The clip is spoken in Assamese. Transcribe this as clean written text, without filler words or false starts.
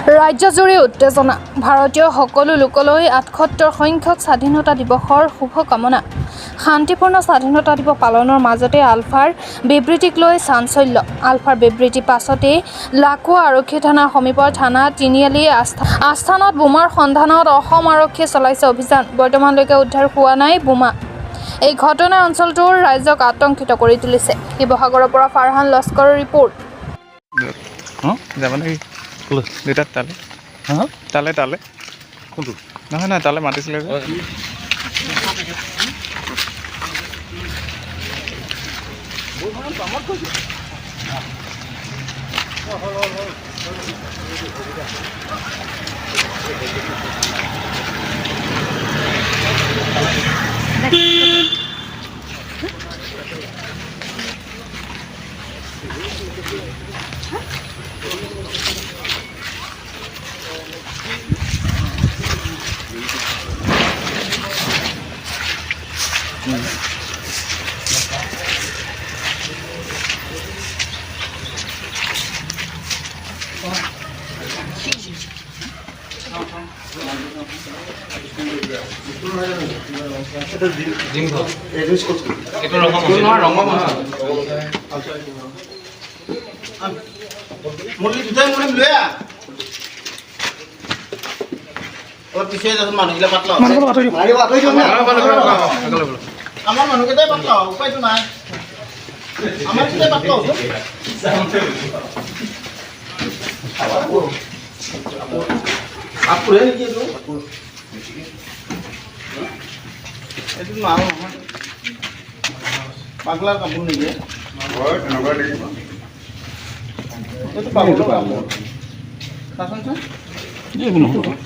ৰাজ্যজুৰি উত্তেজনা ভাৰতীয় সকলো লোকলৈ ৭৮ সংখ্যক স্বাধীনতা দিৱসৰ শুভকামনা শান্তিপূৰ্ণ স্বাধীনতা দিৱস পালনৰ মাজতে আলফাৰ বিবৃতিক লৈ চাঞ্চল্য আলফাৰ বিবৃতিৰ পাছতেই লাকুৱা আৰক্ষী থানাৰ সমীপৰ থানা তিনিআলি আস্থানত বোমাৰ সন্ধানত অসম আৰক্ষীয়ে চলাইছে অভিযান বৰ্তমানলৈকে উদ্ধাৰ হোৱা নাই বোমা এই ঘটনাই অঞ্চলটোৰ ৰাইজক আতংকিত কৰি তুলিছে শিৱসাগৰৰ পৰা ফাৰহান লস্কৰৰ ৰিপৰ্ট তালে কোনটো নহয় তালে মাতিছিলে যে আমার মানুষকেইটাই পাতলা উপায়তো নাই আমার কেইটাই পাতলা আপুরে নেকি এইটো মাল নহয় পাগলাৰ কাপোৰ নেকি এইটো পাগলাৰ কাপোৰ চাচোন চাচোন এইটো নহয়